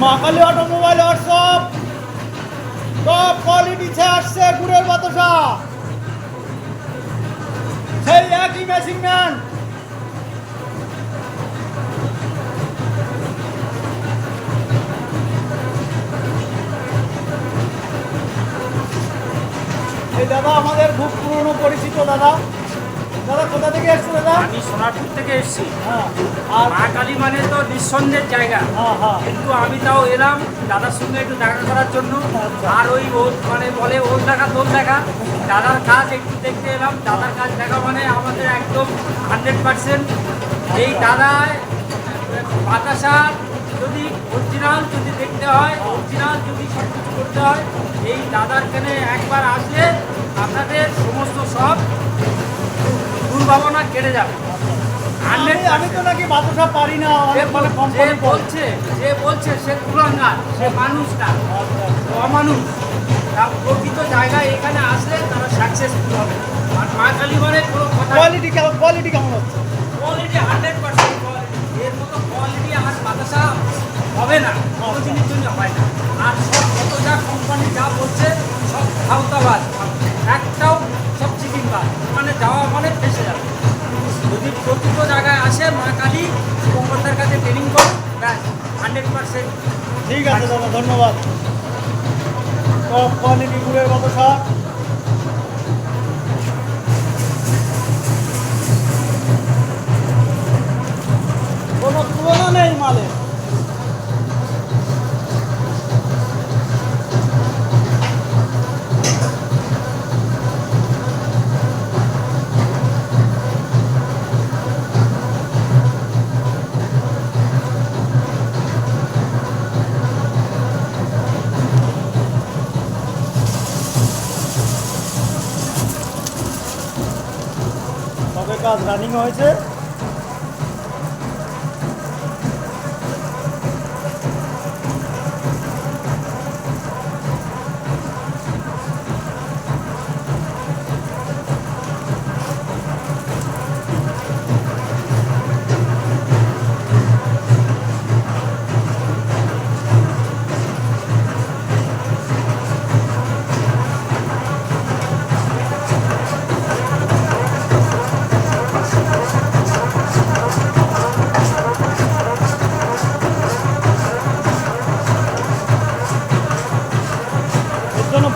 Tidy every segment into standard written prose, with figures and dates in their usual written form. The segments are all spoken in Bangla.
মা কালী অটোমোবাইল ওয়ার্কশপ টপ কোয়ালিটিতে আসছে গুড়ের বাতাসা, সেই একই মেশিন ম্যান। এই দাদা আমাদের খুব পুরনো পরিচিত দাদা। দাদা কোথা থেকে এসছো দাদা? আমি সোনারপুর থেকে এসেছি। হ্যাঁ, আর মা কালী মানে তো নিঃসন্দেহের জায়গা, হ্যাঁ কিন্তু আমি তাও এলাম দাদার সঙ্গে একটু দেখা করার জন্য। আর ওই মানে বলে ওর দেখা তোর দেখা, দাদার কাজ একটু দেখতে এলাম। দাদার কাজ দেখা মানে আমাদের একদম 100%। এই দাদা বাতাসা যদি অরিজিনাল যদি দেখতে হয়, অরিজিনাল যদি সব কিছু করতে হয়, এই দাদার কেনে একবার আসলে আপনাদের সমস্ত সব দুর্ভাবনা কেটে যাবে। আমি তো নাকি বাতাসা পারি না, অনেক মানে যে বলছে সে কুলাঙ্গার, সে মানুষ না, অমানুষ। প্রকৃত জায়গায় এখানে আসলে তারা সাকসেসফুল হবে। আর মা কালী মানে কোনো কথা কোয়ালিটি কেমন হচ্ছে? Quality 100% quality. এর মতো কোয়ালিটি আমার বাতাসা হবে না, কোনো জিনিস জন্য হয় না। আর সব কত যা কোম্পানি যা বলছে সব খাওতাবাদ, একটাও সব চিকিংবাদ, মানে যাওয়া মানে ফেসে যাবে। যদি প্রকৃত জায়গায় আসে মা কালী শুভঙ্করদার কাছে ট্রেনিং করো, ব্যাস 100%। ঠিক আছে দাদা, ধন্যবাদ। টপ কোয়ালিটি গুড়ের বাতাসা। কোনো তুলনা নেই মালে। সবে কাজ রানিং হয়েছে।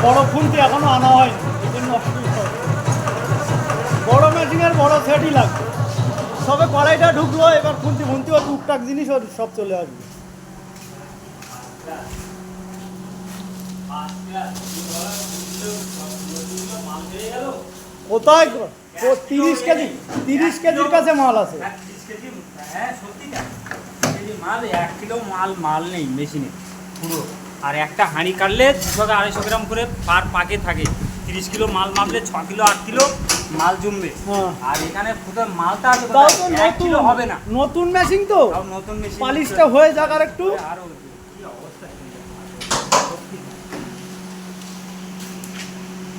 বড় খুন্তি এখনো আনা হয়নি, এই জন্য অসুবিধা হবে। বড় মেশিনের বড় সেটই লাগবে। সবে কড়াইটা ঢুকলো, এবার খুন্তি ও টুকটাক জিনিস সব চলে আসবে। কোথায় 30 কেজির কাছে মাল আছে। 30 কেজি, হ্যাঁ সত্যি না। মাল 1 কিলো মাল নেই মেশিনে পুরো। আর একটা হাঁড়ি কাটলে 200-250 গ্রাম করে পার পাকে থাকে। 30 কিলো মাল মাপলে 6 কিলো 8 কিলো মাল জমবে। আর এখানে পুরো মালটা আছে, 1 কিলো হবে না। নতুন মেশিন তো, নতুন মেশিন পালিশটা হয়ে যাক আর একটু। আরো